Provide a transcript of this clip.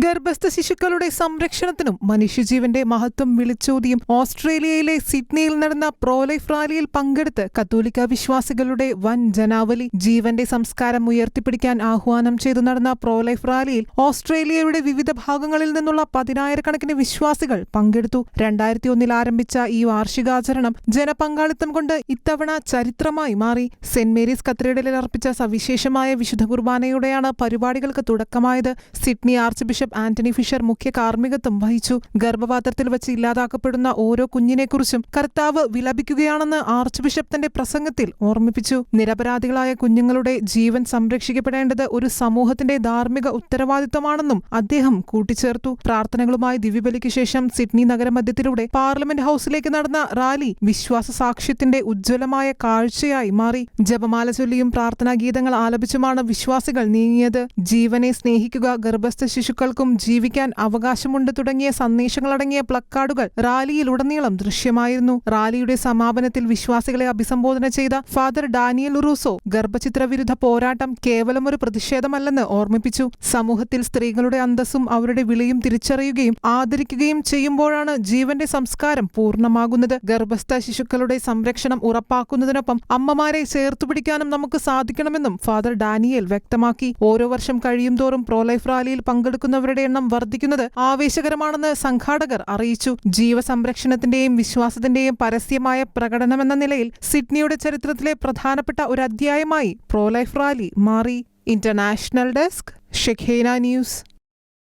ഗർഭസ്ഥ ശിശുക്കളുടെ സംരക്ഷണത്തിനും മനുഷ്യജീവന്റെ മഹത്വം വിളിച്ചോതിയും ഓസ്ട്രേലിയയിലെ സിഡ്നിയിൽ നടന്ന പ്രോലൈഫ് റാലിയിൽ പങ്കെടുത്ത് കത്തോലിക്ക വിശ്വാസികളുടെ വൻ ജനാവലി ജീവന്റെ സംസ്കാരം ഉയർത്തിപ്പിടിക്കാൻ ആഹ്വാനം ചെയ്തു നടന്ന പ്രോലൈഫ് റാലിയിൽ ഓസ്ട്രേലിയയുടെ വിവിധ ഭാഗങ്ങളിൽ നിന്നുള്ള പതിനായിരക്കണക്കിന് വിശ്വാസികൾ പങ്കെടുത്തു. 2001 ആരംഭിച്ച ഈ വാർഷികാചരണം ജനപങ്കാളിത്തം കൊണ്ട് ഇത്തവണ ചരിത്രമായി മാറി. സെന്റ് മേരീസ് കത്തീഡ്രലിൽ അർപ്പിച്ച സവിശേഷമായ വിശുദ്ധ കുർബാനയോടെയാണ് പരിപാടികൾക്ക് തുടക്കമായത്. Sydney archbishop Anthony Fisher മുഖ്യ കാർമ്മികത്വം വഹിച്ചു. ഗർഭപാത്രത്തിൽ വെച്ച് ഇല്ലാതാക്കപ്പെടുന്ന ഓരോ കുഞ്ഞിനെക്കുറിച്ചും കർത്താവ് വിലപിക്കുകയാണെന്ന് ആർച്ച് ബിഷപ്പ് തന്റെ പ്രസംഗത്തിൽ ഓർമ്മിപ്പിച്ചു. നിരപരാധികളായ കുഞ്ഞുങ്ങളുടെ ജീവൻ സംരക്ഷിക്കപ്പെടേണ്ടത് ഒരു സമൂഹത്തിന്റെ ധാർമ്മിക ഉത്തരവാദിത്തമാണെന്നും അദ്ദേഹം കൂട്ടിച്ചേർത്തു. പ്രാർത്ഥനകളുമായി ദിവ്യബലിക്ക് ശേഷം സിഡ്നി നഗരമധ്യത്തിലൂടെ പാർലമെന്റ് ഹൌസിലേക്ക് നടന്ന റാലി വിശ്വാസ സാക്ഷ്യത്തിന്റെ ഉജ്ജ്വലമായ കാഴ്ചയായി മാറി. ജപമാല ചൊല്ലിയും പ്രാർത്ഥനാ ഗീതങ്ങൾ ആലപിച്ചുമാണ് വിശ്വാസികൾ നീങ്ങിയത്. ജീവനെ സ്നേഹിക്കുക, ഗർഭസ്ഥ ശിശുക്കൾക്കും ജീവിക്കാൻ അവകാശമുണ്ട് തുടങ്ങിയ സന്ദേശങ്ങളടങ്ങിയ പ്ലക്കാർഡുകൾ റാലിയിലുടനീളം ദൃശ്യമായിരുന്നു. റാലിയുടെ സമാപനത്തിൽ വിശ്വാസികളെ അഭിസംബോധന ചെയ്ത ഫാദർ ഡാനിയൽ ഉറൂസോ ഗർഭചിത്ര വിരുദ്ധ പോരാട്ടം കേവലം ഒരു പ്രതിഷേധമല്ലെന്ന് ഓർമ്മിപ്പിച്ചു. സമൂഹത്തിൽ സ്ത്രീകളുടെ അന്തസ്സും അവരുടെ വിലയും തിരിച്ചറിയുകയും ആദരിക്കുകയും ചെയ്യുമ്പോഴാണ് ജീവന്റെ സംസ്കാരം പൂർണ്ണമാകുന്നത്. ഗർഭസ്ഥ ശിശുക്കളുടെ സംരക്ഷണം ഉറപ്പാക്കുന്നതിനൊപ്പം അമ്മമാരെ ചേർത്തുപിടിക്കാനും നമുക്ക് സാധിക്കണമെന്നും ഫാദർ ഡാനിയൽ വ്യക്തമാക്കി. ഓരോ വർഷം കഴിയുംതോറും പ്രോലൈഫ് റാലിയിൽ പങ്കെടുക്കുന്നവരുടെ എണ്ണം വർദ്ധിക്കുന്നത് ആവേശകരമാണെന്ന് സംഘാടകർ അറിയിച്ചു. ജീവസംരക്ഷണത്തിന്റെയും വിശ്വാസത്തിന്റെയും പരസ്യമായ പ്രകടനമെന്ന നിലയിൽ സിഡ്നിയുടെ ചരിത്രത്തിലെ പ്രധാനപ്പെട്ട ഒരു അധ്യായമായി പ്രോലൈഫ് റാലി മാറി. International desk, ഷെഖേന news.